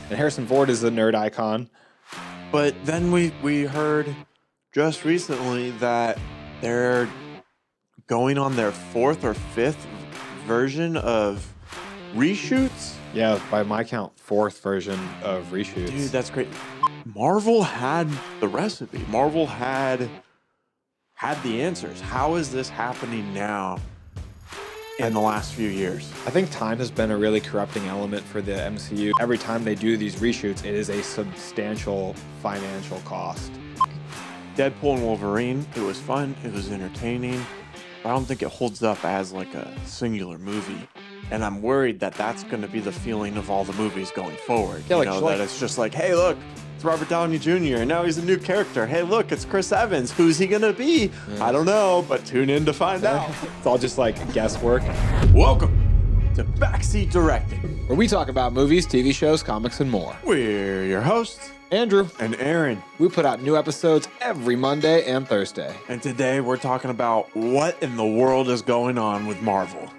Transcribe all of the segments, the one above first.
And Harrison Ford is a nerd icon. But then we heard just recently that they're going on their 4th or 5th version of reshoots. Yeah, by my count, 4th version of reshoots. Dude, that's great. Marvel had the recipe. Marvel had the answers. How is this happening now in the last few years? I think time has been a really corrupting element for the MCU. Every time they do these reshoots, it is a substantial financial cost. Deadpool and Wolverine, it was fun, it was entertaining, but I don't think it holds up as like a singular movie. And I'm worried that that's going to be the feeling of all the movies going forward. Yeah, that it's just like, hey, look, it's Robert Downey Jr. and now he's a new character. Hey, look, it's Chris Evans. Who's he going to be? Yeah. I don't know, but tune in to find out. It's all just like guesswork. Welcome to Backseat Directing, where we talk about movies, TV shows, comics, and more. We're your hosts, Andrew and Aaron. We put out new episodes every Monday and Thursday. And today we're talking about what in the world is going on with Marvel.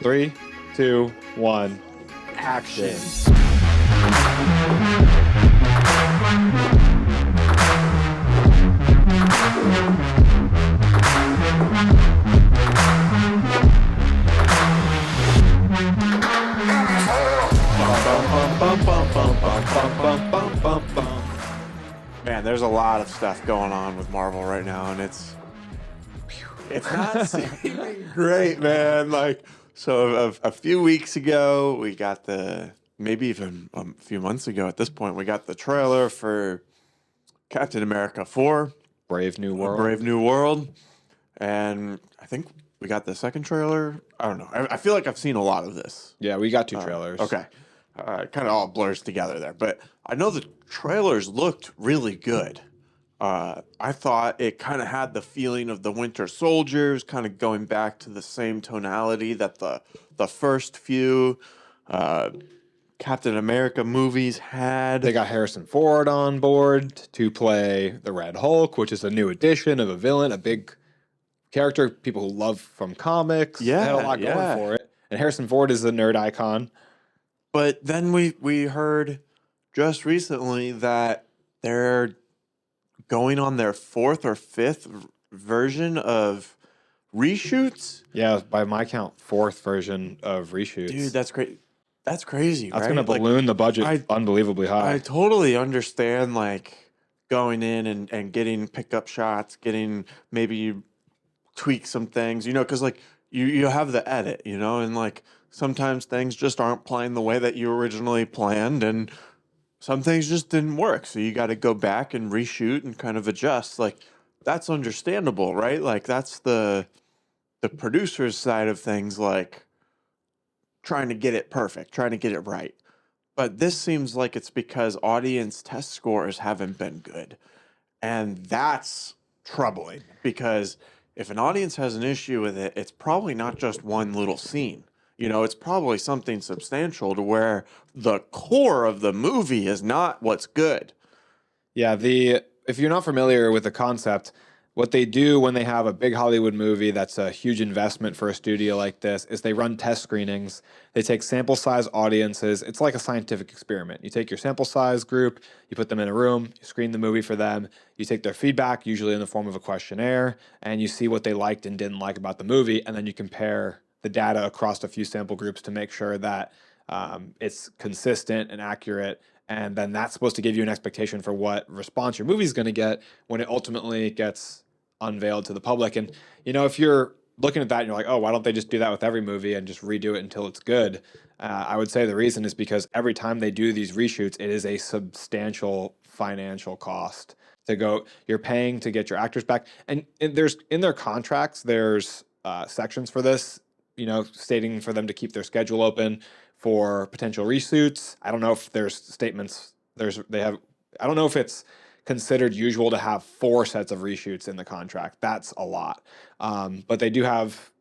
3, 2, 1, action. Man, there's a lot of stuff going on with Marvel right now, and it's not seeming great, man. So a few weeks ago, we got maybe even a few months ago at this point, we got the trailer for Captain America 4. Brave New World. And I think we got the second trailer. I don't know. I feel like I've seen a lot of this. Yeah, we got 2 trailers. Okay. Kind of all blurs together there. But I know the trailers looked really good. I thought it kind of had the feeling of the Winter Soldiers, kind of going back to the same tonality that the first few Captain America movies had. They got Harrison Ford on board to play the Red Hulk, which is a new addition of a villain, a big character people who love from comics. Yeah, they had a lot going for it. And Harrison Ford is a nerd icon. But then we heard just recently that they're going on their 4th or 5th version of reshoots. Yeah, by my count, 4th version of reshoots. Dude, that's great. That's crazy. That's going to balloon the budget unbelievably high. I totally understand, going in and getting pickup shots, maybe you tweak some things, because you have the edit, and sometimes things just aren't playing the way that you originally planned, and some things just didn't work. So you got to go back and reshoot and kind of adjust. That's understandable, right? That's the producer's side of things, trying to get it perfect, trying to get it right. But this seems like it's because audience test scores haven't been good. And that's troubling, because if an audience has an issue with it, it's probably not just one little scene. It's probably something substantial to where the core of the movie is not what's good. Yeah, if you're not familiar with the concept, what they do when they have a big Hollywood movie that's a huge investment for a studio like this is they run test screenings. They take sample size audiences. It's like a scientific experiment. You take your sample size group, you put them in a room, you screen the movie for them, you take their feedback, usually in the form of a questionnaire, and you see what they liked and didn't like about the movie, and then you compare the data across a few sample groups to make sure that it's consistent and accurate. And then that's supposed to give you an expectation for what response your movie is going to get when it ultimately gets unveiled to the public. And, if you're looking at that and you're like, oh, why don't they just do that with every movie and just redo it until it's good? I would say the reason is because every time they do these reshoots, it is a substantial financial cost you're paying to get your actors back. And there's in their contracts, there's sections for this, stating for them to keep their schedule open for potential reshoots. I don't know if there's statements. I don't know if it's considered usual to have 4 sets of reshoots in the contract. That's a lot. But they do have,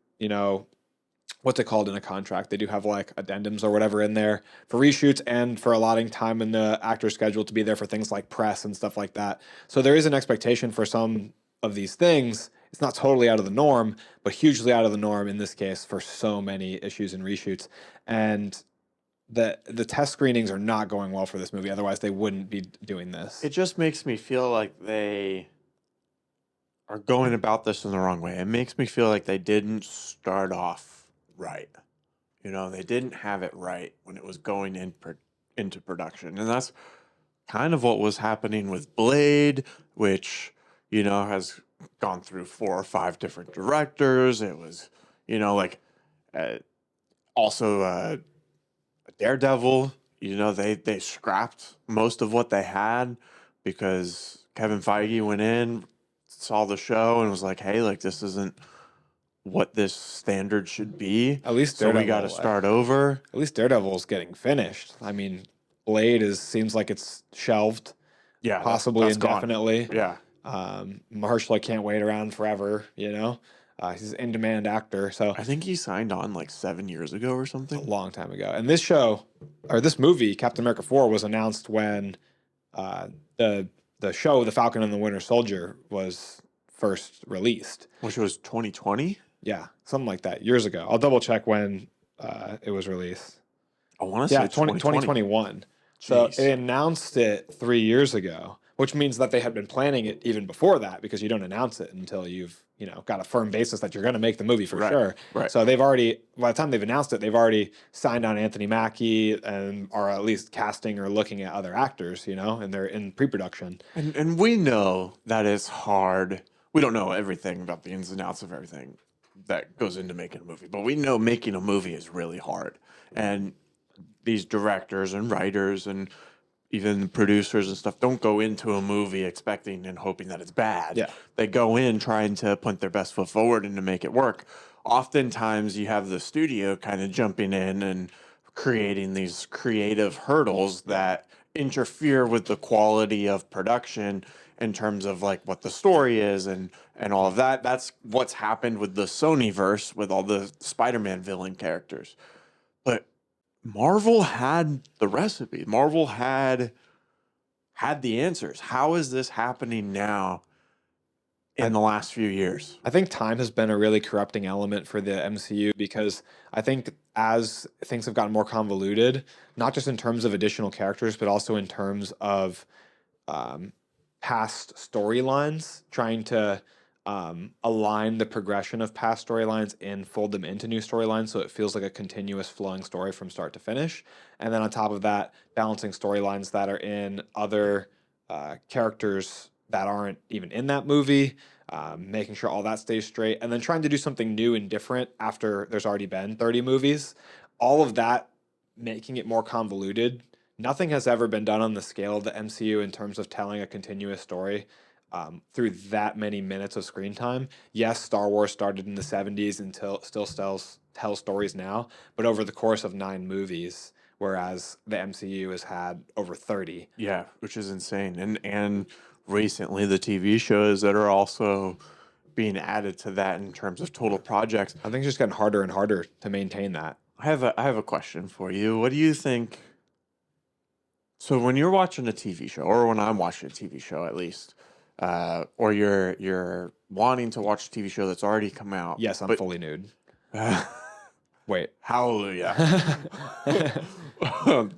what's it called in a contract? They do have addendums or whatever in there for reshoots and for allotting time in the actor's schedule to be there for things like press and stuff like that. So there is an expectation for some of these things. It's not totally out of the norm, but hugely out of the norm in this case for so many issues and reshoots. And the test screenings are not going well for this movie. Otherwise, they wouldn't be doing this. It just makes me feel like they are going about this in the wrong way. It makes me feel like they didn't start off right. You know, they didn't have it right when it was going into production. And that's kind of what was happening with Blade, which, you know, has gone through 4 or 5 different directors. It was, you know, like uh, also Daredevil. You know, they scrapped most of what they had because Kevin Feige went in, saw the show, and was like, "Hey, like this isn't what this standard should be. At least so we Daredevil, got to start over." At least Daredevil's getting finished. I mean, Blade seems like it's shelved, Yeah, possibly that's gone. indefinitely. Yeah, Mahershala can't wait around forever. You know, he's an in-demand actor, so I think he signed on like 7 years ago or a something. long time ago. And this show, or this movie, Captain America 4, was announced when uh, the show, The Falcon and the Winter Soldier, was first released. Which was 2020. Yeah, something like that, years ago. I'll double check when it was released. I want to Yeah, say 2020. 2021. So Jeez. they announced it 3 years ago, which means that they had been planning it even before that, because you don't announce it until you've, you know, got a firm basis that you're going to make the movie for Right, sure. right. So they've already, by the time they've announced it, they've already signed on Anthony Mackie and are at least casting or looking at other actors, you know, and they're in pre-production. And we know that it's hard. We don't know everything about the ins and outs of everything that goes into making a movie, but we know making a movie is really hard. And these directors and writers and even producers and stuff don't go into a movie expecting and hoping that it's bad. Yeah. They go in trying to put their best foot forward and to make it work. Oftentimes you have the studio kind of jumping in and creating these creative hurdles that interfere with the quality of production in terms of like what the story is and all of that. That's what's happened with the Sonyverse with all the Spider-Man villain characters. But Marvel had the recipe. Marvel had the answers. How is this happening now in the last few years? I think time has been a really corrupting element for the MCU, because I think as things have gotten more convoluted, not just in terms of additional characters, but also in terms of past storylines, trying to align the progression of past storylines and fold them into new storylines so it feels like a continuous flowing story from start to finish. And then on top of that, balancing storylines that are in other characters that aren't even in that movie, making sure all that stays straight, and then trying to do something new and different after there's already been 30 movies. All of that making it more convoluted. Nothing has ever been done on the scale of the MCU in terms of telling a continuous story through that many minutes of screen time. Yes, Star Wars started in the 70s and still tells stories now, but over the course of 9 movies, whereas the MCU has had over 30. Yeah, which is insane. And recently the TV shows that are also being added to that in terms of total projects. I think it's just getting harder and harder to maintain that. I have a question for you. What do you think? So when you're watching a TV show, or when I'm watching a TV show at least, or you're wanting to watch a TV show that's already come out. Yes, I'm fully nude. Wait. Hallelujah.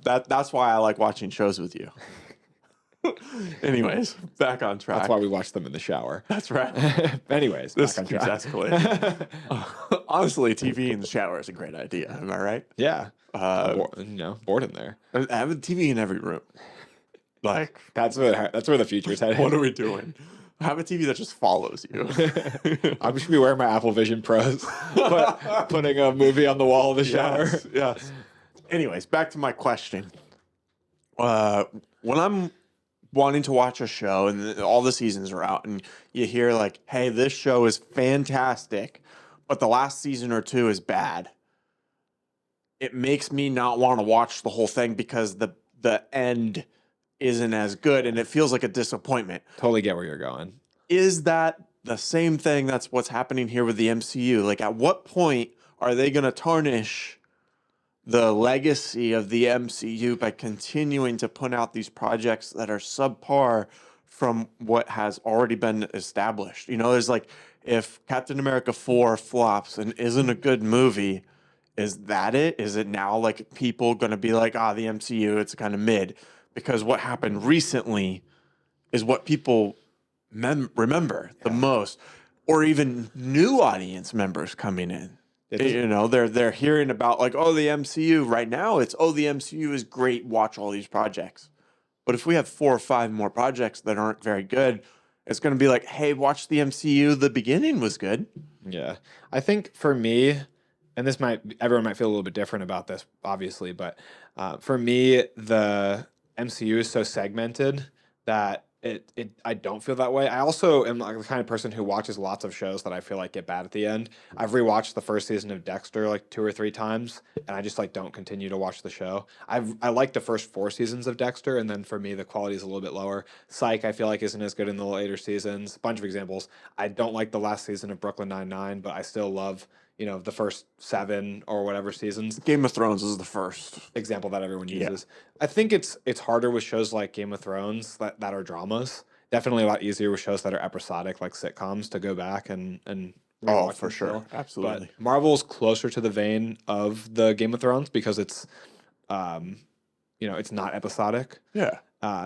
That's why I like watching shows with you. Anyways, back on track. That's why we watch them in the shower. That's right. Anyways, This back on keeps track. escalating. Honestly, TV in the shower is a great idea. Am I right? Yeah. Bored in there. Have a TV in every room. Like That's where the future's headed. what are we doing? Have a TV that just follows you. I should be wearing my Apple Vision Pros, putting a movie on the wall of the shower. Yes. Anyways, back to my question. When I'm wanting to watch a show and all the seasons are out, and you hear like, "Hey, this show is fantastic, but the last season or 2 is bad," it makes me not want to watch the whole thing because the end isn't as good and it feels like a disappointment. Totally get where you're going. Is that the same thing that's what's happening here with the MCU? Like, at what point are they going to tarnish the legacy of the MCU by continuing to put out these projects that are subpar from what has already been established? You know, there's like, if Captain America 4 flops and isn't a good movie, Is that it? Is it now like people going to be like, the MCU, it's kind of mid? Because what happened recently is what people remember the most, or even new audience members coming in. They're hearing about like, the MCU right now. It's the MCU is great. Watch all these projects. But if we have 4 or 5 more projects that aren't very good, it's going to be like, hey, watch the MCU. The beginning was good. Yeah. I think for me, and everyone might feel a little bit different about this, obviously, but for me, the MCU is so segmented that I don't feel that way. I also am like the kind of person who watches lots of shows that I feel like get bad at the end. I've rewatched the first season of Dexter like 2 or 3 times, and I just like don't continue to watch the show. I like the first 4 seasons of Dexter, and then for me the quality is a little bit lower. Psych I feel like isn't as good in the later seasons. A bunch of examples. I don't like the last season of Brooklyn Nine-Nine, but I still love the first 7 or whatever seasons. Game of Thrones is the first Example that everyone uses. I think it's harder with shows like Game of Thrones that are dramas. Definitely a lot easier with shows that are episodic like sitcoms to go back and rewatch for sure. still. Absolutely. But Marvel's closer to the vein of the Game of Thrones because it's it's not episodic. Yeah.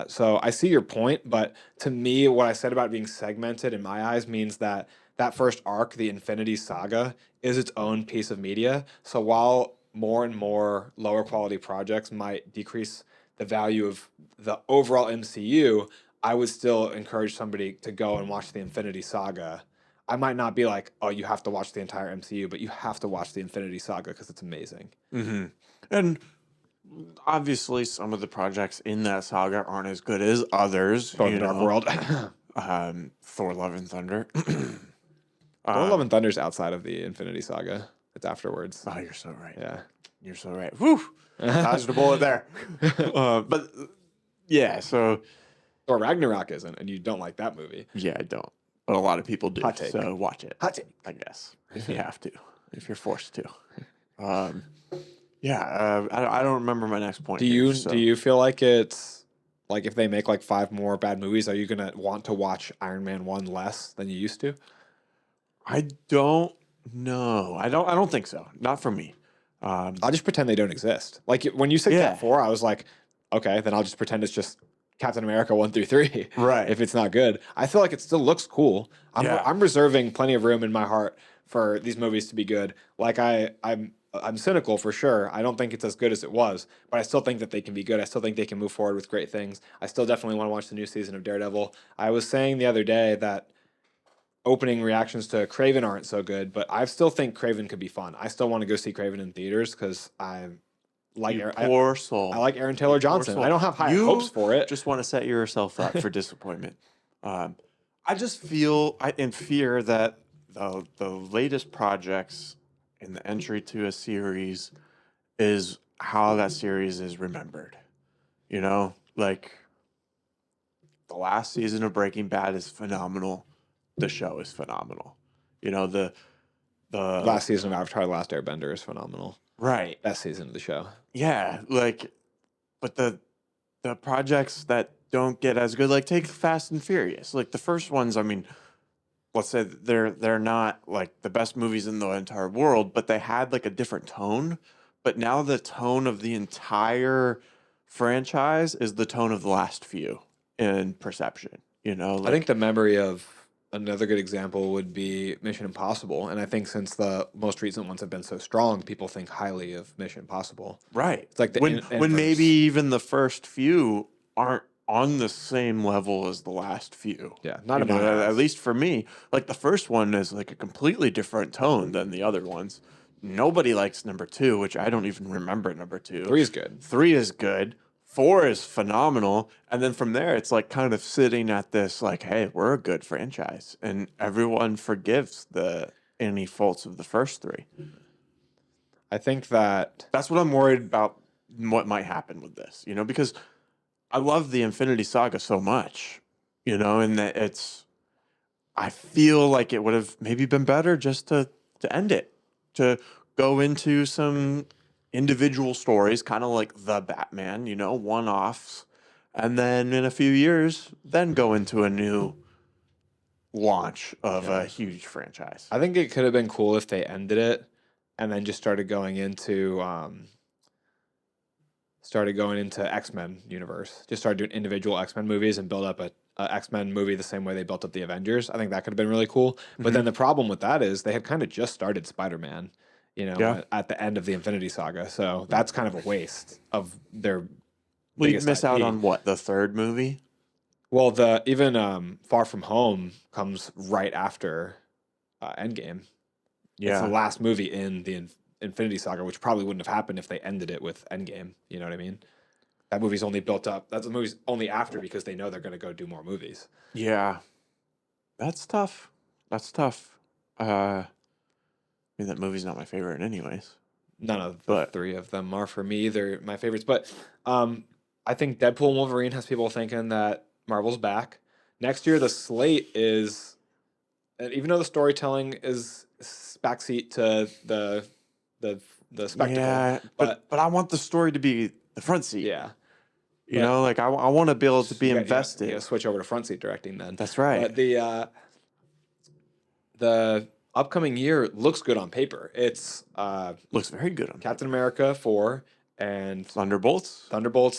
So I see your point, but to me, what I said about being segmented in my eyes means that first arc, the Infinity Saga, is its own piece of media. So while more and more lower quality projects might decrease the value of the overall MCU, I would still encourage somebody to go and watch the Infinity Saga. I might not be like, oh, you have to watch the entire MCU, but you have to watch the Infinity Saga because it's amazing. Mm-hmm. And obviously, some of the projects in that saga aren't as good as others. Thor: The Dark World. Thor: Love and Thunder. Thor: Love and Thunder's outside of the Infinity Saga. It's afterwards. Oh, you're so right. Yeah. You're so right. Whew. Dodged a bullet there. But yeah, so Thor Ragnarok isn't, and you don't like that movie. Yeah, I don't. But a lot of people do. Hot take. So watch it. Hot take. I guess. If you have to. If you're forced to. I don't remember my next point. Do you feel like it's like if they make like 5 more bad movies, are you gonna want to watch Iron Man 1 less than you used to? I don't know. I don't think so. Not for me. I'll just pretend they don't exist. Like when you said Cap 4, I was like, okay, then I'll just pretend it's just Captain America 1 through 3. Right. If it's not good, I feel like it still looks cool. I'm reserving plenty of room in my heart for these movies to be good. Like I'm cynical for sure. I don't think it's as good as it was, but I still think that they can be good. I still think they can move forward with great things. I still definitely want to watch the new season of Daredevil. I was saying the other day that opening reactions to Craven aren't so good, but I still think Craven could be fun. I still want to go see Craven in theaters because I like poor soul. I like Aaron Taylor Johnson. I don't have high hopes for it. Just want to set yourself up for disappointment. I just feel in fear that the latest projects in the entry to a series is how that series is remembered. Like the last season of Breaking Bad is phenomenal. The show is phenomenal. The last season of Avatar: The Last Airbender is phenomenal. Right. Best season of the show. Yeah, but the projects that don't get as good, like take Fast and Furious. Like the first ones, I mean, let's say they're not like the best movies in the entire world, but they had like a different tone. But now the tone of the entire franchise is the tone of the last few in perception. I think the memory of another good example would be Mission Impossible. And I think since the most recent ones have been so strong, people think highly of Mission Impossible. Right. It's like when maybe even the first few aren't on the same level as the last few. Yeah. At least for me. Like the first one is like a completely different tone than the other ones. Nobody likes number 2, which I don't even remember number 2. 3 is good. 3 is good. 4 is phenomenal. And then from there, it's like kind of sitting at this like, hey, we're a good franchise. And everyone forgives any faults of the first 3. I think that's what I'm worried about what might happen with this, because I love the Infinity Saga so much, and that I feel like it would have maybe been better just to end it, to go into some individual stories, kind of like the Batman, one-offs, and then in a few years, then go into a new launch of a huge franchise. I think it could have been cool if they ended it and then just started going into X-Men universe. Just started doing individual X-Men movies and build up a X-Men movie the same way they built up the Avengers. I think that could have been really cool. But then the problem with that is they had kind of just started Spider-Man, Yeah. at the end of the Infinity Saga. So that's kind of a waste of their Well, you'd biggest miss out IP. on what, the third movie? Well, even Far From Home comes right after Endgame. It's the last movie in the Infinity Saga, which probably wouldn't have happened if they ended it with Endgame. You know what I mean? That movie's only built up. That's the movie's only after because they know they're going to go do more movies. Yeah. That's tough. That's tough. I mean, that movie's not my favorite anyways. None of the three of them are for me. They're my favorites. But I think Deadpool and Wolverine has people thinking that Marvel's back. Next year, the slate is, even though the storytelling is backseat to the spectacle. Yeah, but I want the story to be the front seat. Yeah. You know, like I want to be able to be invested. You got to switch over to front seat directing then. That's right. But the upcoming year looks good on paper. It's Looks very good on Captain America 4 and Thunderbolts,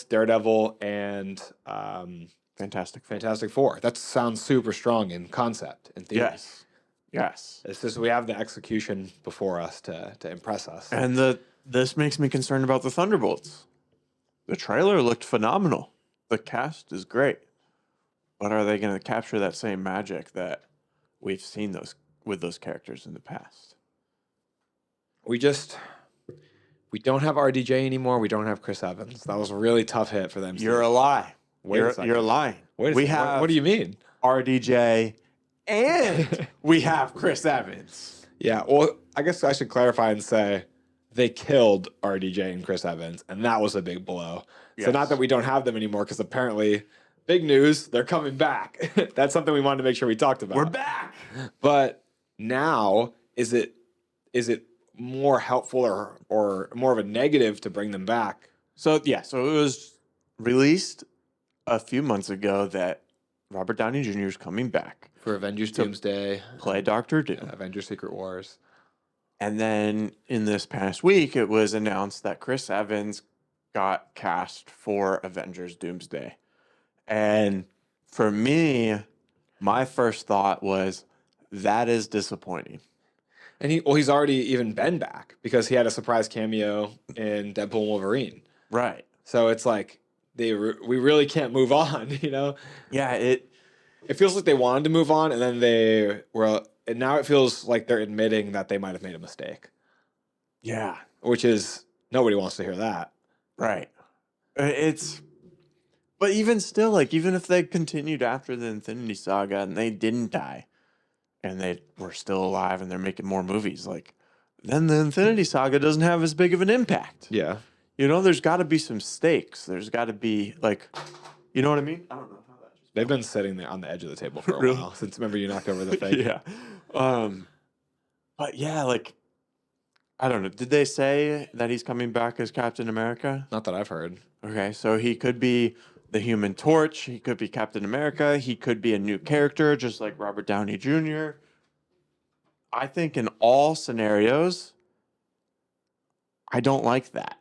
Daredevil, and Fantastic. Four. That sounds super strong in concept, in theory. Yes. It's just we have the execution before us to impress us. And this makes me concerned about the Thunderbolts. The trailer looked phenomenal. The cast is great. But are they going to capture that same magic that we've seen with those characters in the past? We don't have RDJ anymore. We don't have Chris Evans. That was a really tough hit for them. You're a lie. Wait a second. You're lying. Wait a we second. have What do you mean? RDJ and we have Chris Evans. Yeah, well, I guess I should clarify and say they killed RDJ and Chris Evans, and that was a big blow. So not that we don't have them anymore, because apparently, big news, they're coming back. That's something we wanted to make sure we talked about. We're back. But now, is it more helpful or more of a negative to bring them back? So it was released a few months ago that Robert Downey Jr. is coming back For Avengers Doomsday, play Doctor Doom. Avengers Secret Wars. And then in this past week, it was announced that Chris Evans got cast for Avengers Doomsday. And for me, my first thought was, that is disappointing. And he's already even been back because he had a surprise cameo in Deadpool and Wolverine. Right. So it's like we really can't move on, you know? Yeah, It feels like they wanted to move on, and then and now it feels like they're admitting that they might have made a mistake. Yeah. Which is, nobody wants to hear that. Right. But even still, like, even if they continued after the Infinity Saga and they didn't die and they were still alive and they're making more movies, like, then the Infinity Saga doesn't have as big of an impact. Yeah. You know, there's got to be some stakes. There's got to be, like, you know what I mean? I don't know how that just... They've been sitting there on the edge of the table for a Really? while since, remember, you knocked over the fake. Yeah. But yeah, like, I don't know. Did they say that he's coming back as Captain America? Not that I've heard. Okay, so he could be the Human Torch. He could be Captain America. He could be a new character, just like Robert Downey Jr. I think in all scenarios, I don't like that.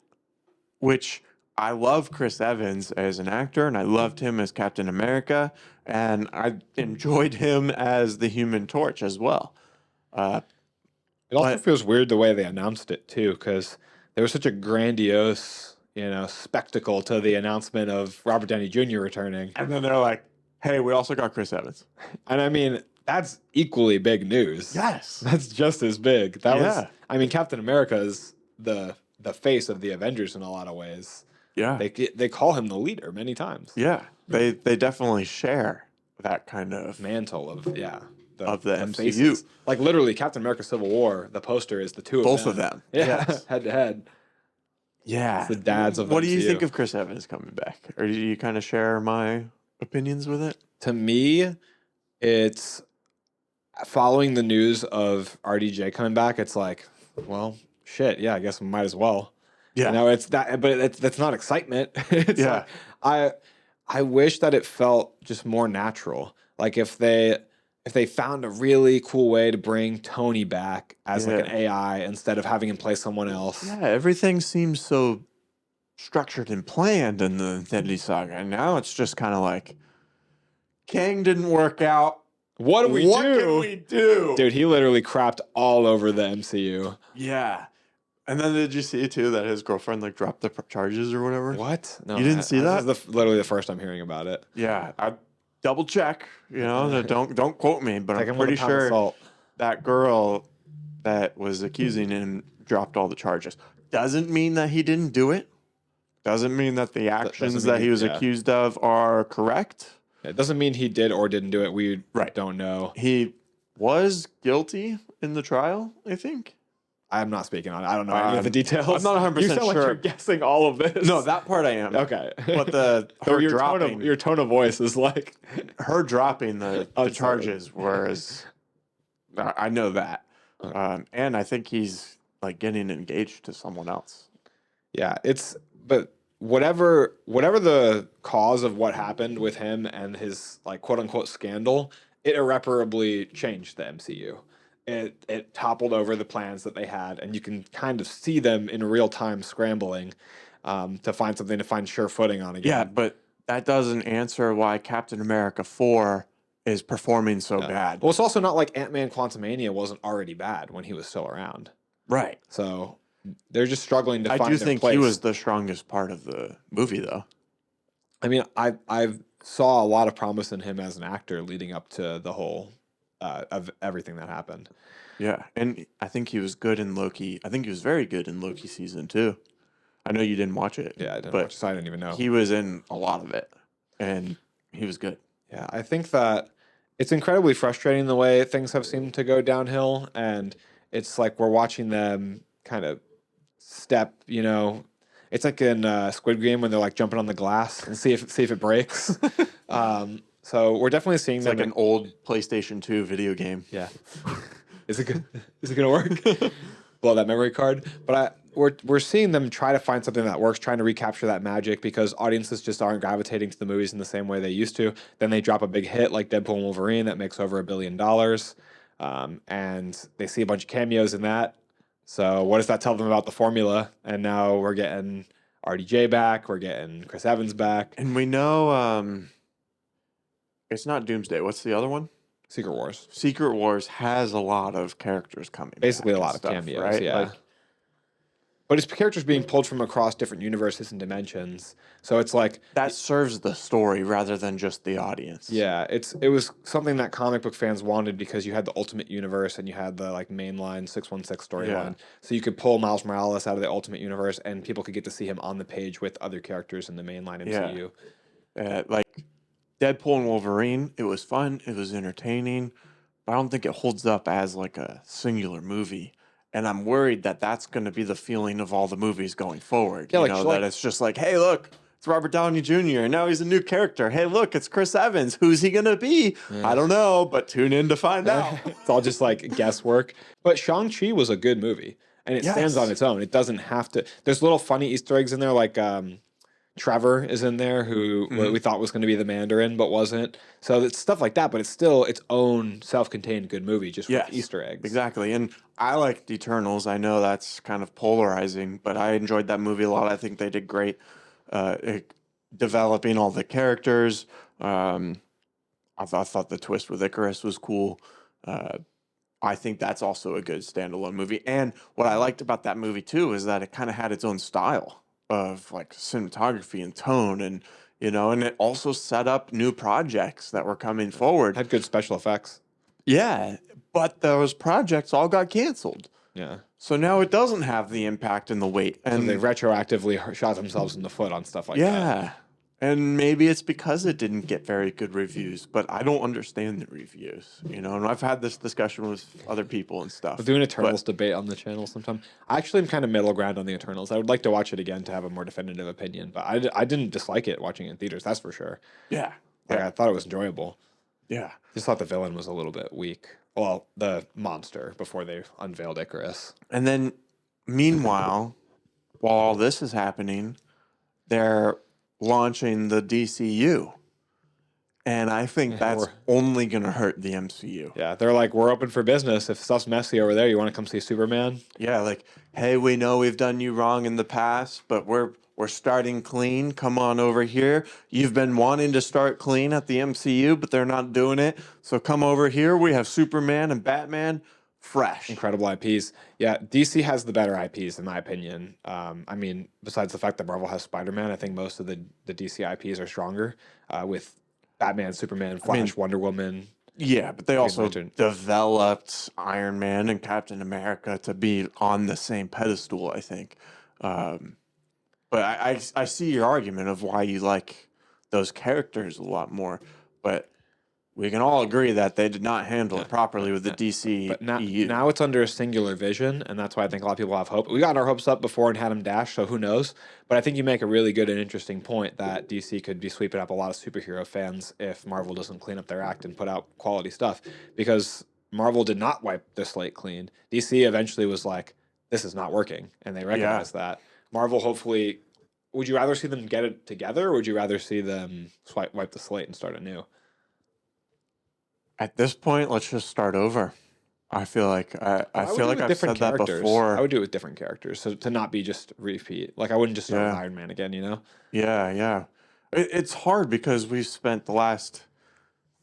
Which I love Chris Evans as an actor, and I loved him as Captain America, and I enjoyed him as the Human Torch as well. It also feels weird the way they announced it too, because there was such a grandiose, spectacle to the announcement of Robert Downey Jr. returning. And then they're like, hey, we also got Chris Evans. And I mean, that's equally big news. Yes. That's just as big. Captain America is the face of the Avengers in a lot of ways. Yeah. They call him the leader many times. Yeah. They definitely share that kind of mantle of the MCU. faces. Like literally Captain America Civil War, the poster is the both of them. Yeah. Yes. Head to head. Yeah. It's the dads of the What do you MCU. think of Chris Evans coming back? Or do you kind of share my opinions with it? To me, it's following the news of RDJ coming back, it's like, well, shit, yeah, I guess we might as well. Yeah. It's that, but that's not excitement. It's Yeah. like, I wish that it felt just more natural. Like if they if they found a really cool way to bring Tony back as like an AI instead of having him play someone else. Yeah, everything seems so structured and planned in the Infinity Saga, and now it's just kind of like Kang didn't work out. What do we do? What can we do? Dude, he literally crapped all over the MCU. Yeah. And then did you see too that his girlfriend like dropped the charges or whatever? What? No, You didn't see that? This is literally the first I'm hearing about it. Yeah, I double check. You know, don't quote me, but Take I'm him with pretty a pound of sure salt. that girl that was accusing him dropped all the charges. Doesn't mean that he didn't do it. Doesn't mean that the actions that he was accused of are correct. It doesn't mean he did or didn't do it. We don't know. He was guilty in the trial, I think. I'm not speaking on it. I don't know any of the details. I'm not 100% You sound like sure. you're guessing all of this. No, that part I am. Okay. But your tone of voice is like her dropping the charges, whereas I know that. And I think he's like getting engaged to someone else. Yeah, but whatever the cause of what happened with him and his like quote unquote scandal, it irreparably changed the MCU. It toppled over the plans that they had, and you can kind of see them in real time scrambling to find something to find sure footing on again. Yeah, but that doesn't answer why Captain America 4 is performing so bad. Well, it's also not like Ant-Man Quantumania wasn't already bad when he was still around. Right. So they're just struggling to find their place. I do think he was the strongest part of the movie, though. I mean, I saw a lot of promise in him as an actor leading up to the whole of everything that happened. Yeah, and I think he was good in Loki. I think he was very good in Loki season 2. I know you didn't watch it. Yeah, I didn't watch it, so I didn't even know. He was in a lot of it, and he was good. Yeah, I think that it's incredibly frustrating the way things have seemed to go downhill, and it's like we're watching them kind of step, you know. It's like in Squid Game when they're like jumping on the glass and see if it breaks. So we're definitely seeing It's them like an old PlayStation 2 video game. Yeah. Is it good? Is it gonna work? Blow that memory card. But we're seeing them try to find something that works, trying to recapture that magic because audiences just aren't gravitating to the movies in the same way they used to. Then they drop a big hit like Deadpool and Wolverine that makes over $1 billion, and they see a bunch of cameos in that. So what does that tell them about the formula? And now we're getting RDJ back, we're getting Chris Evans back, and we know it's not Doomsday. What's the other one? Secret Wars. Secret Wars has a lot of characters coming. Basically, a lot of stuff, cameos, right? yeah. Like, but it's characters being pulled from across different universes and dimensions. So it's like that serves the story rather than just the audience. Yeah, it was something that comic book fans wanted because you had the Ultimate Universe and you had the like mainline 616 storyline. Yeah. So you could pull Miles Morales out of the Ultimate Universe and people could get to see him on the page with other characters in the mainline MCU. Like Deadpool and Wolverine, it was fun, it was entertaining, but I don't think it holds up as like a singular movie. And I'm worried that that's going to be the feeling of all the movies going forward. Yeah, you know, that it's just like, hey, look, it's Robert Downey Jr. and now he's a new character. Hey, look, it's Chris Evans. Who's he going to be? I don't know, but tune in to find out. It's all just like guesswork. But Shang-Chi was a good movie and it stands on its own. It doesn't have to. There's little funny Easter eggs in there like Trevor is in there who we thought was going to be the Mandarin but wasn't. So it's stuff like that, but it's still its own self-contained good movie just with Easter eggs. Exactly. And I liked Eternals. I know that's kind of polarizing, but I enjoyed that movie a lot. I think they did great developing all the characters. I thought the twist with Icarus was cool. I think that's also a good standalone movie. And what I liked about that movie too is that it kind of had its own style of like cinematography and tone, and you know, and it also set up new projects that were coming forward. Had good special effects. Yeah, but those projects all got canceled. Yeah. So now it doesn't have the impact and the weight. And so they retroactively shot themselves in the foot on stuff like that. Yeah. And maybe it's because it didn't get very good reviews, but I don't understand the reviews, you know, and I've had this discussion with other people and stuff. We'll do an Eternals debate on the channel sometime. I actually am kind of middle ground on the Eternals. I would like to watch it again to have a more definitive opinion, but I didn't dislike it watching it in theaters, that's for sure. Yeah. Like, I thought it was enjoyable. Yeah. Just thought the villain was a little bit weak. Well, the monster before they unveiled Icarus. And then, meanwhile, while all this is happening, they're launching the DCEU. And I think that's only going to hurt the MCU. Yeah, they're like, we're open for business. If stuff's messy over there, you want to come see Superman? Yeah, like, hey, we know we've done you wrong in the past, but we're starting clean. Come on over here. You've been wanting to start clean at the MCU, but they're not doing it. So come over here. We have Superman and Batman fresh. Incredible IPs. Yeah, DC has the better IPs in my opinion. I mean, besides the fact that Marvel has Spider-Man, I think most of the DC IPs are stronger with Batman, Superman, Flash, Wonder Woman. Yeah, but they also Lantern. developed Iron Man and Captain America to be on the same pedestal, I think. But I see your argument of why you like those characters a lot more. But we can all agree that they did not handle it properly with the DCEU. But now it's under a singular vision, and that's why I think a lot of people have hope. We got our hopes up before and had them dashed, so who knows? But I think you make a really good and interesting point that DC could be sweeping up a lot of superhero fans if Marvel doesn't clean up their act and put out quality stuff. Because Marvel did not wipe the slate clean. DC eventually was like, this is not working, and they recognized that. Marvel, hopefully, would you rather see them get it together, or would you rather see them wipe the slate and start anew? At this point, let's just start over. I feel like I feel like I've said that before. I would do it with different characters, so to not be just repeat. Like I wouldn't just start with Iron Man again, you know? Yeah, yeah. It's hard because we've spent the last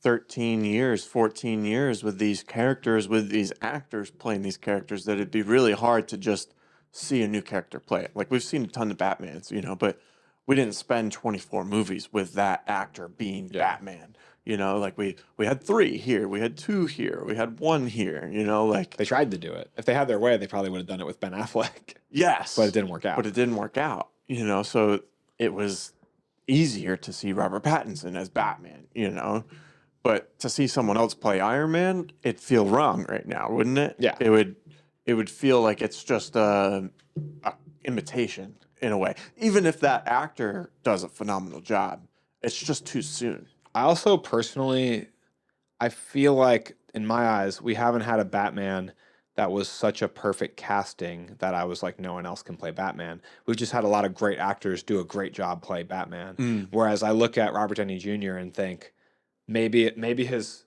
13 years, 14 years with these characters, with these actors playing these characters, that it'd be really hard to just see a new character play it. Like we've seen a ton of Batmans, you know, but we didn't spend 24 movies with that actor being Batman. You know, like we had 3 here, we had 2 here, we had 1 here, you know, like they tried to do it. If they had their way, they probably would have done it with Ben Affleck. Yes. But it didn't work out. But it didn't work out, you know, so it was easier to see Robert Pattinson as Batman, you know. But to see someone else play Iron Man, it'd feel wrong right now, wouldn't it? Yeah. It would feel like it's just a imitation in a way. Even if that actor does a phenomenal job, it's just too soon. I also personally, I feel like in my eyes, we haven't had a Batman that was such a perfect casting that I was like, no one else can play Batman. We've just had a lot of great actors do a great job play Batman. Whereas I look at Robert Downey Jr. and think maybe his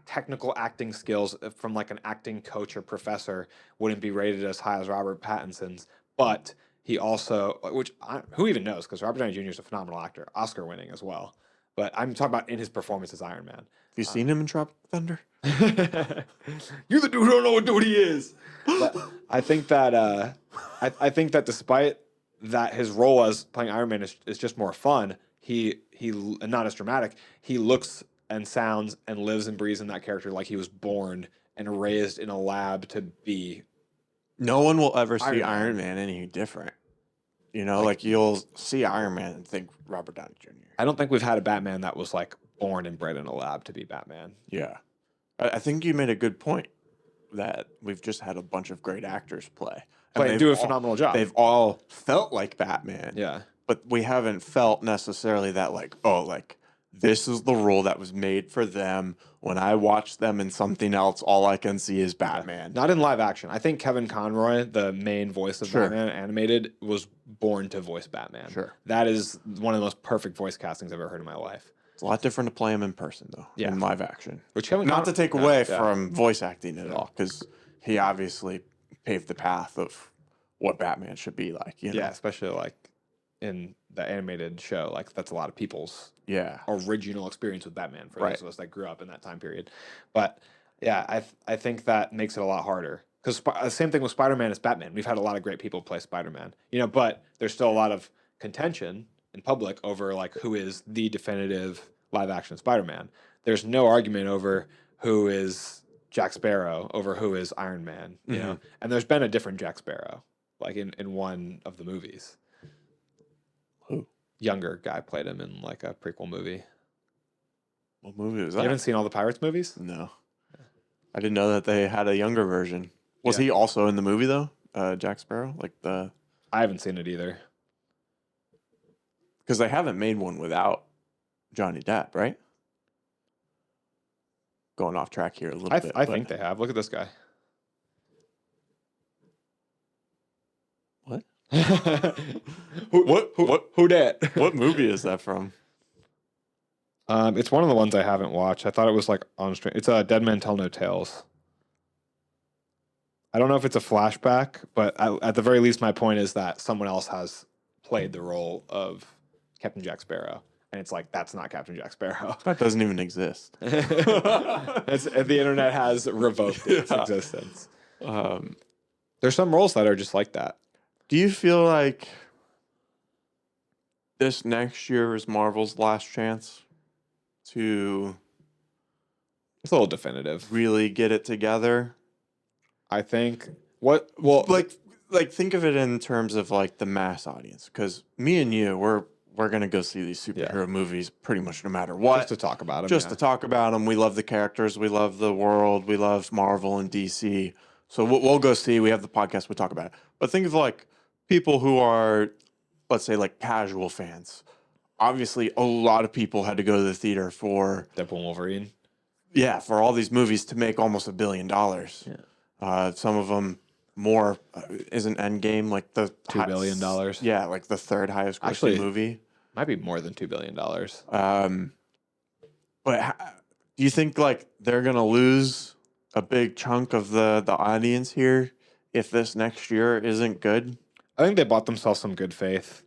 technical acting skills from like an acting coach or professor wouldn't be rated as high as Robert Pattinson's, but he also, who even knows? Because Robert Downey Jr. is a phenomenal actor, Oscar winning as well. But I'm talking about in his performance as Iron Man. Have you seen him in Tropic Thunder? You're the dude who don't know what dude he is. But I think that I think that despite that his role as playing Iron Man is just more fun, he not as dramatic. He looks and sounds and lives and breathes in that character like he was born and raised in a lab to be. No one will ever see Iron Man any different. You know, like you'll see Iron Man and think Robert Downey Jr. I don't think we've had a Batman that was like born and bred in a lab to be Batman. Yeah. I think you made a good point that we've just had a bunch of great actors play. And do a phenomenal job. They've all felt like Batman. Yeah. But we haven't felt necessarily that like, oh, like this is the role that was made for them. When I watch them in something else, all I can see is Batman. Not in live action. I think Kevin Conroy, the main voice of Batman animated, was born to voice Batman. Sure. That is one of the most perfect voice castings I've ever heard in my life. It's a lot different to play him in person, though, in live action. Not to take away from voice acting at all, because he obviously paved the path of what Batman should be like. You know? Yeah, especially like in the animated show. Like that's a lot of people's original experience with Batman for those of us that grew up in that time period. But yeah, I think that makes it a lot harder. Because the same thing with Spider-Man as Batman. We've had a lot of great people play Spider-Man, you know, but there's still a lot of contention in public over like who is the definitive live action Spider-Man. There's no argument over who is Jack Sparrow over who is Iron Man, you know. And there's been a different Jack Sparrow, like in one of the movies. Who? Younger guy played him in like a prequel movie. What movie was that? You haven't seen all the Pirates movies? No. I didn't know that they had a younger version. Was he also in the movie though? Jack Sparrow? I haven't seen it either. Because they haven't made one without Johnny Depp, right? Going off track here a little bit. I think they have. Look at this guy. What? Who dat? What movie is that from? It's one of the ones I haven't watched. I thought it was like on stream. It's Dead Men Tell No Tales. I don't know if it's a flashback, but at the very least, my point is that someone else has played the role of Captain Jack Sparrow, and it's like that's not Captain Jack Sparrow. That doesn't even exist. The internet has revoked its Yeah. existence. Um, There's some roles that are just like that. do you feel like this next year is Marvel's last chance to It's a little definitive. really get it together? I think. Well, Like think of it in terms of like the mass audience, because me and you, we're gonna go see these superhero movies pretty much no matter what. just to talk about them. Just to talk about them. We love the characters. We love the world. We love Marvel and DC. So we'll go see. We have the podcast. We talk about it. But think of like people who are, let's say, like casual fans. Obviously, a lot of people had to go to the theater for Deadpool and Wolverine. for all these movies to make almost $1 billion. Yeah. Some of them more. Isn't Endgame like the $2 billion. Yeah, like the third highest grossing Actually, movie. Might be more than $2 billion. But do you think like they're gonna lose a big chunk of the audience here if this next year isn't good? I think they bought themselves some good faith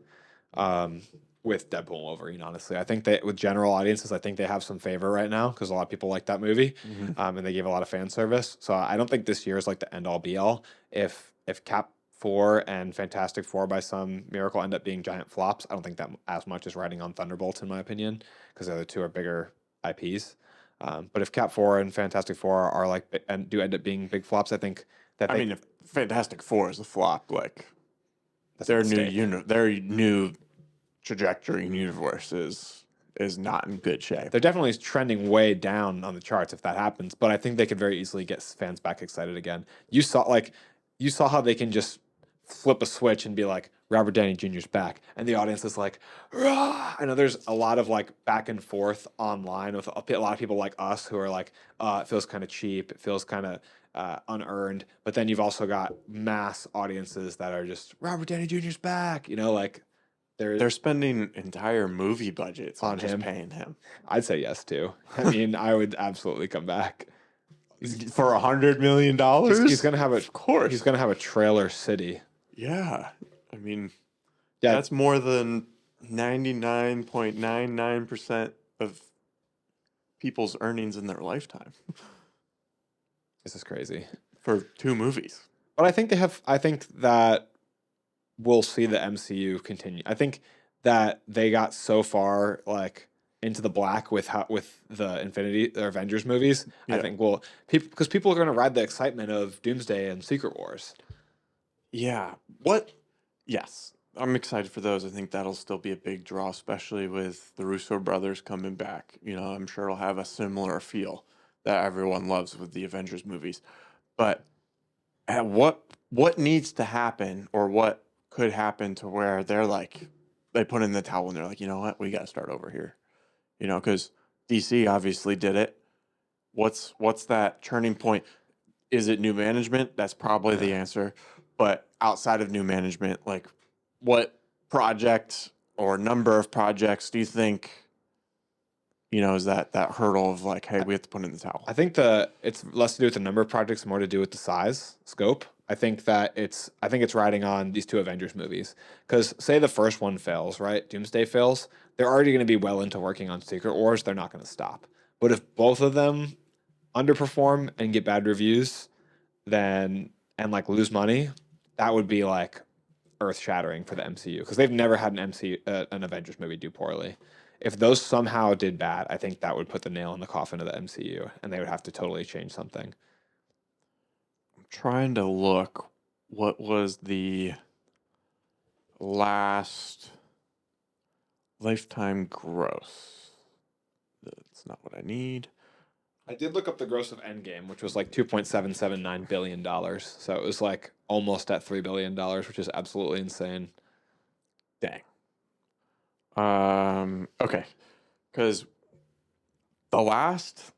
with Deadpool and Wolverine, honestly. I think that with general audiences, I think they have some favor right now because a lot of people like that movie and they gave a lot of fan service. So I don't think this year is like the end all be all. If Cap 4 and Fantastic Four by some miracle end up being giant flops, I don't think that as much is riding on Thunderbolts, in my opinion, because the other two are bigger IPs. But if Cap 4 and Fantastic Four are like and do end up being big flops, I think that I mean, if Fantastic Four is a flop, like that's a their new mistake. their new trajectory and universe is not in good shape. They're definitely trending way down on the charts if that happens, but I think they could very easily get fans back excited again. You saw how they can just flip a switch and be like, Robert Downey Jr.'s back, and the audience is like, rah! I know there's a lot of like back and forth online with a lot of people like us who are like, it feels kind of cheap, it feels kind of unearned, but then you've also got mass audiences that are just Robert Downey Jr.'s back, like. They're spending entire movie budgets on just him. paying him I'd say yes too. I mean, I would absolutely come back. for $100 million. He's gonna have Of course. He's gonna have a trailer city. Yeah, I mean, Yeah, that's more than 99.99% of people's earnings in their lifetime this is crazy. for 2 movies. But I think that we'll see the MCU continue. I think that they got so far like into the black with the Avengers movies. Yeah. I think because people are going to ride the excitement of Doomsday and Secret Wars. Yeah. Yes. I'm excited for those. I think that'll still be a big draw, especially with the Russo brothers coming back. I'm sure it'll have a similar feel that everyone loves with the Avengers movies. But at what needs to happen, or what could happen to where they're like, they put in the towel and they're like, you know what, we got to start over here. Because DC obviously did it. What's that turning point? Is it new management? That's probably the answer. But outside of new management, like what project or number of projects do you think, is that hurdle of like, hey, we have to put in the towel? I think it's less to do with the number of projects, more to do with the size, scope. I think it's riding on these 2 Avengers movies. Because say the first one fails, right? Doomsday fails, they're already going to be well into working on Secret Wars. They're not going to stop. But if both of them underperform and get bad reviews, and like lose money, that would be like earth shattering for the MCU because they've never had an Avengers movie do poorly. If those somehow did bad, I think that would put the nail in the coffin of the MCU, and they would have to totally change something. Trying to look what was the last lifetime gross. That's not what I need. I did look up the gross of Endgame, which was like $2.779 billion. So it was like almost at $3 billion, which is absolutely insane. Dang. Okay. Because the last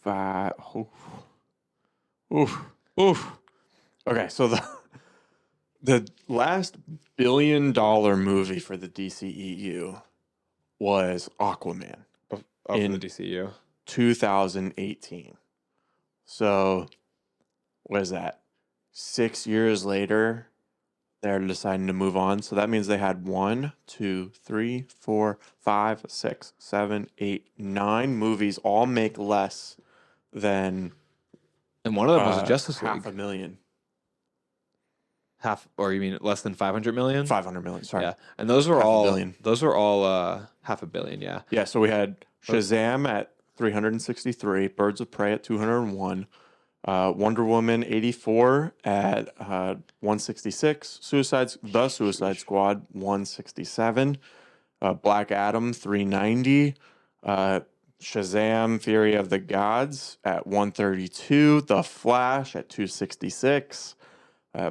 Okay, so the last $1 billion movie for the DCEU was Aquaman For in the DCEU. 2018. So, what is that? 6 years later, they're deciding to move on. So that means they had 1, 2, 3, 4, 5, 6, 7, 8, 9 movies all make less than And one of them was a Justice League. $500,000. Or you mean less than 500 million? 500 million, sorry. Yeah. And those were Half a all billion. half a billion, yeah. Yeah, so we had Shazam at 363, Birds of Prey at 201, Wonder Woman 84 at 166, The Suicide Squad 167, Black Adam 390, Shazam Fury of the Gods at 132, The Flash at 266,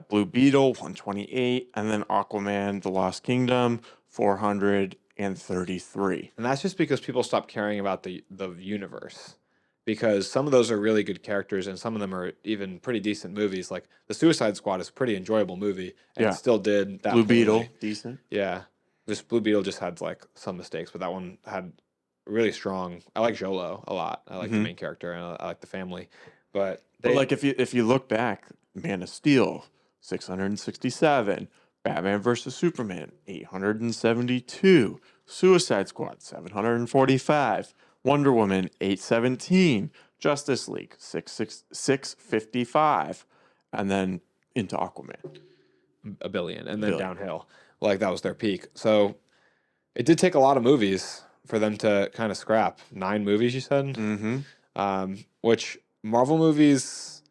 Blue Beetle 128, and then Aquaman The Lost Kingdom 433. And that's just because people stopped caring about the universe. Because some of those are really good characters and some of them are even pretty decent movies. Like The Suicide Squad is a pretty enjoyable movie and it still did that. Blue poorly. Beetle, decent. Yeah. This Blue Beetle just had like some mistakes, but that one had really strong. I like Jolo a lot. I like the main character and I like the family. But like if you look back, Man of Steel 667, Batman versus Superman 872, Suicide Squad 745, Wonder Woman 817, Justice League 655, and then into Aquaman. a billion and then downhill. Like that was their peak. So it did take a lot of movies for them to kind of scrap. 9 movies, you said? Mm-hmm. Which Marvel movies,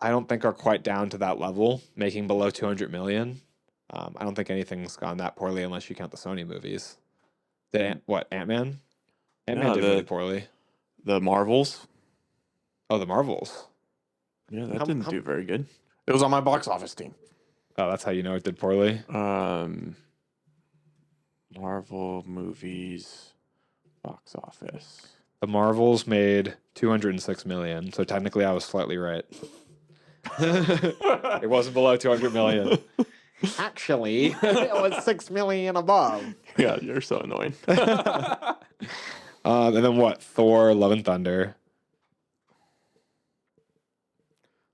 I don't think are quite down to that level, making below 200 million. I don't think anything's gone that poorly unless you count the Sony movies. Ant-Man? Ant-Man did really poorly. The Marvels. Oh, the Marvels. Yeah, that didn't do very good. It was on my box office team. Oh, that's how you know it did poorly? Marvel movies box office. The Marvels made 206 million, so technically I was slightly right. It wasn't below 200 million. Actually, it was 6 million above. Yeah, you're so annoying. And then what? Thor, Love and Thunder.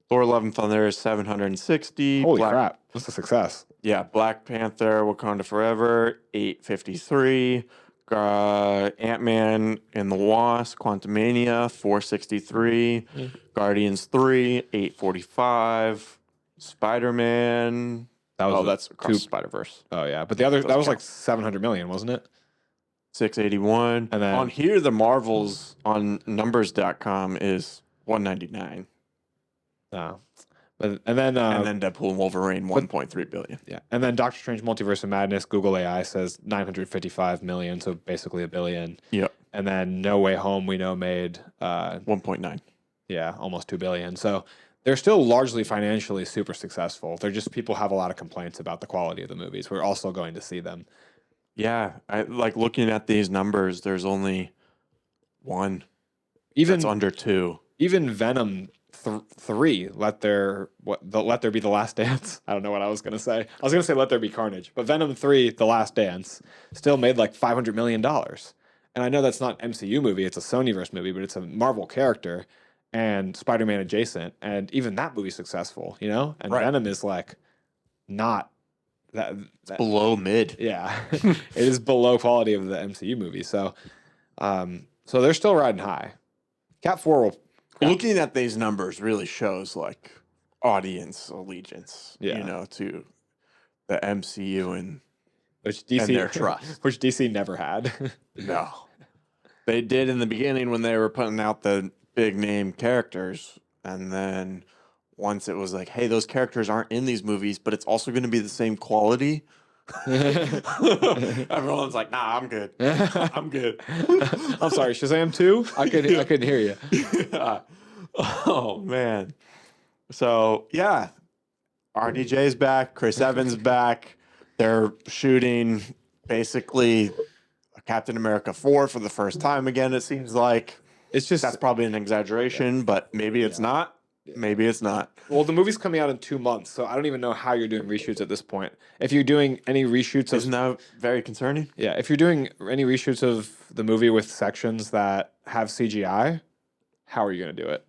Thor: Love and Thunder is 760. Holy crap. That's a success. Yeah, Black Panther, Wakanda Forever, 853. Ant-Man and the Wasp, Quantumania, 463. Guardians 3, 845. Spider-Man. That's Across the Spider-Verse. Oh, yeah. But the other, that was like 700 million, wasn't it? 681. And then on here, the Marvels on numbers.com is 199. Oh. And then Deadpool and Wolverine, 1.3 billion. Yeah. And then Doctor Strange Multiverse of Madness, Google AI says 955 million, so basically a billion. Yep. And then No Way Home, we know, made 1.9. Yeah, almost 2 billion. So they're still largely financially super successful. They're just people have a lot of complaints about the quality of the movies. We're also going to see them. Yeah, I like looking at these numbers. There's only one that's under 2. Even Venom 3, let there be the last dance. I don't know what I was gonna say. I was gonna say Let There Be Carnage, but Venom 3, The Last Dance, still made like $500 million. And I know that's not an MCU movie; it's a Sonyverse movie, but it's a Marvel character and Spider-Man adjacent, and even that movie's successful, you know. And Venom is like not that below mid. Yeah, it is below quality of the MCU movie. So, so they're still riding high. Cat 4 will. Looking at these numbers really shows like audience allegiance, to the MCU and DC, and their trust, which DC never had. No, they did in the beginning when they were putting out the big name characters, and then once it was like, hey, those characters aren't in these movies, but it's also going to be the same quality. Everyone's like, nah, I'm good. I'm good. I'm sorry, Shazam 2? I couldn't hear you. Yeah. Oh man. So yeah, RDJ's back, Chris Evans back. They're shooting basically Captain America 4 for the first time again, it seems like. It's just that's probably an exaggeration, but maybe it's not. maybe it's not. Well, the movie's coming out in 2 months, so I don't even know how you're doing reshoots at this point. If you're doing any reshoots of Isn't that very concerning? yeah, if you're doing any reshoots of the movie with sections that have CGI, how are you going to do it?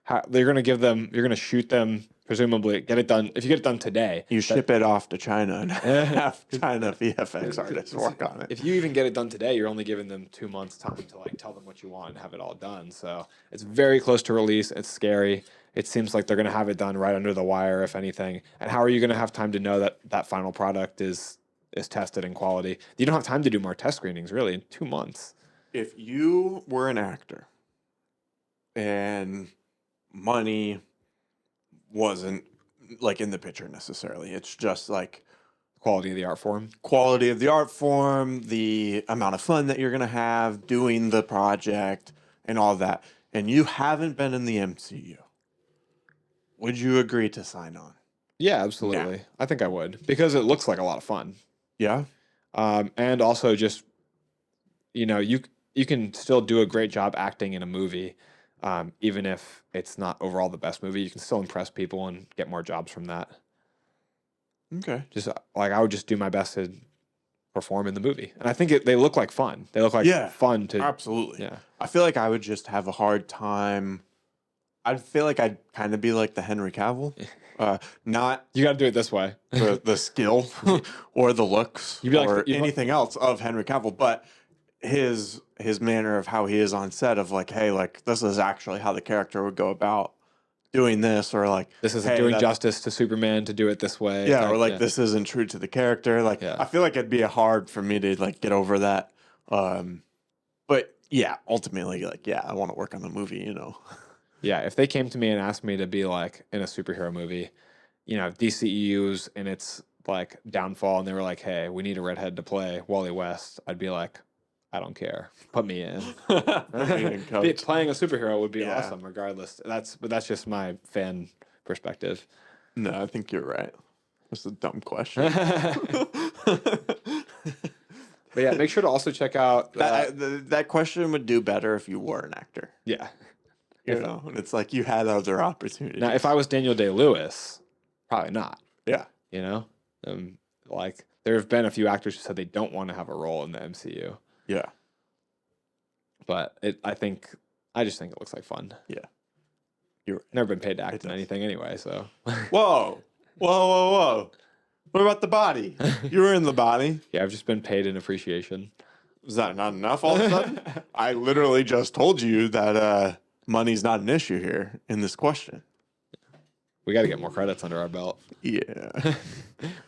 How they're going to give them? You're going to shoot them, presumably get it done. If you get it done today, You ship it off to China and have China VFX artists work on it. if you even get it done today, you're only giving them 2 months time to like tell them what you want and have it all done. So it's very close to release. It's scary. It seems like they're going to have it done right under the wire, if anything. And how are you going to have time to know that that final product is tested in quality? You don't have time to do more test screenings, really, in 2 months. If you were an actor and money wasn't like in the picture necessarily, it's just like Quality of the art form. quality of the art form, the amount of fun that you're going to have doing the project and all that, and you haven't been in the MCU, would you agree to sign on? Yeah, absolutely. I think I would because it looks like a lot of fun. Yeah. And also just you can still do a great job acting in a movie, even if it's not overall the best movie. You can still impress people and get more jobs from that. Okay. Just like I would just do my best to perform in the movie, and I think they look like fun. They look like fun to Absolutely. yeah. I feel like I would just have a hard time. I feel like I'd kind of be like the Henry Cavill, not You got to do it this way. the skill or the looks You'd be like- or you'd- anything else of Henry Cavill, but his manner of how he is on set of like, hey, like this is actually how the character would go about doing this, or like This isn't hey, doing that's- justice to Superman to do it this way. yeah, or like this isn't true to the character. Like Yeah. I feel like it'd be hard for me to like get over that. But yeah, ultimately, like yeah, I want to work on the movie, you know. Yeah, if they came to me and asked me to be like in a superhero movie, DCEU's in its like downfall, and they were like, "Hey, we need a redhead to play Wally West," I'd be like, "I don't care, put me in." Playing a superhero would be Yeah. awesome, regardless. But that's just my fan perspective. No, I think you're right. That's a dumb question. But yeah, make sure to also check out. That question would do better if you were an actor. Yeah. You know, and it's like you had other opportunities. Now, if I was Daniel Day-Lewis, probably not. yeah, Like there have been a few actors who said they don't want to have a role in the MCU, yeah, but I just think it looks like fun. yeah. You're Never been paid to act in does. anything anyway, so whoa, whoa. What about the body? You were in the body. yeah, I've just been paid in appreciation. Is that not enough all of a sudden? I literally just told you that money's not an issue here in this question. We got to get more credits under our belt. Yeah.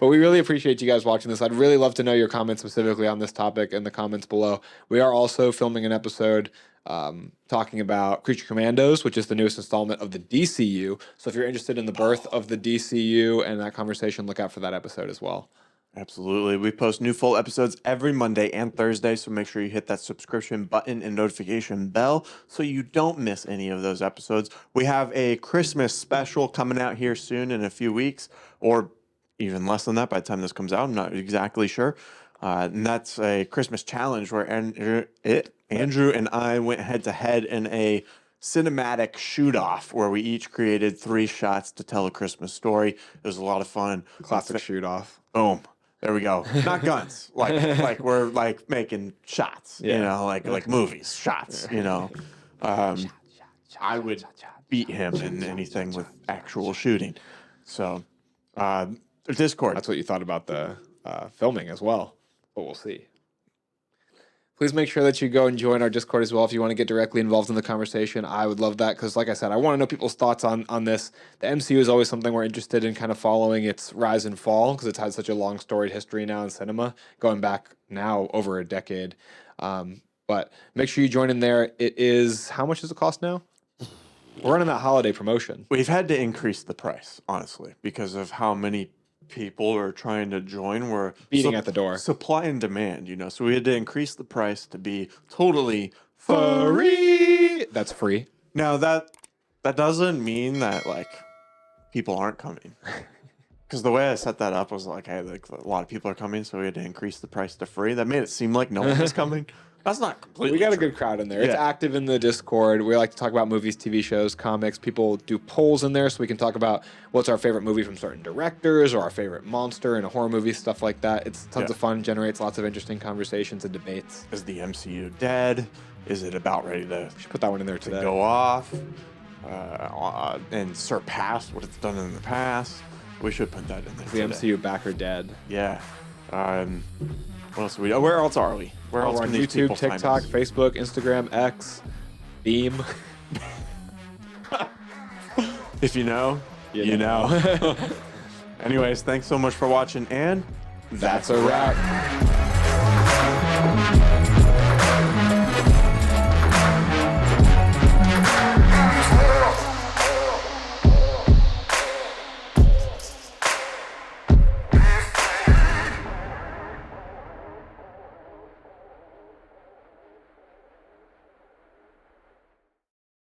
But we really appreciate you guys watching this. I'd really love to know your comments specifically on this topic in the comments below. We are also filming an episode talking about Creature Commandos, which is the newest installment of the DCU. So if you're interested in the birth of the DCU and that conversation, look out for that episode as well. Absolutely. We post new full episodes every Monday and Thursday, so make sure you hit that subscription button and notification bell so you don't miss any of those episodes. We have a Christmas special coming out here soon in a few weeks, or even less than that by the time this comes out. I'm not exactly sure. And that's a Christmas challenge where Andrew and I went head to head in a cinematic shoot-off where we each created 3 shots to tell a Christmas story. It was a lot of fun. Classic shoot off. Boom. There we go. Not guns. like we're like making shots, you know, like movies, shots, you know. I would beat him in anything with actual shooting. So, Discord. That's what you thought about the filming as well, but we'll see. Please make sure that you go and join our Discord as well if you want to get directly involved in the conversation. I would love that because, like I said, I want to know people's thoughts on this. The MCU is always something we're interested in kind of following its rise and fall because it's had such a long storied history now in cinema, going back now over a decade. But make sure you join in there. It is, how much does it cost now? We're running that holiday promotion. We've had to increase the price, honestly, because of how many people are trying to join. We're Beating at the door. Supply and demand, you know. So we had to increase the price to be totally free. That's free. Now that doesn't mean that like people aren't coming. Because the way I set that up was like, hey, like a lot of people are coming, so we had to increase the price to free. That made it seem like no one was coming. That's not completely. We got a true. good crowd in there. It's Yeah. active in the Discord. We like to talk about movies, TV shows, comics. People do polls in there so we can talk about what's our favorite movie from certain directors or our favorite monster in a horror movie, stuff like that. It's tons of fun, generates lots of interesting conversations and debates. Is the MCU dead? Is it about ready to We should put that one in there today. go off and surpass what it's done in the past? We should put that in there. The today. MCU back or dead. Yeah. What else? Where else are we? Where else We're can on these YouTube, people find TikTok, us? Facebook, Instagram, X, Beam. If you know, You know. Anyways, thanks so much for watching, and That's a wrap.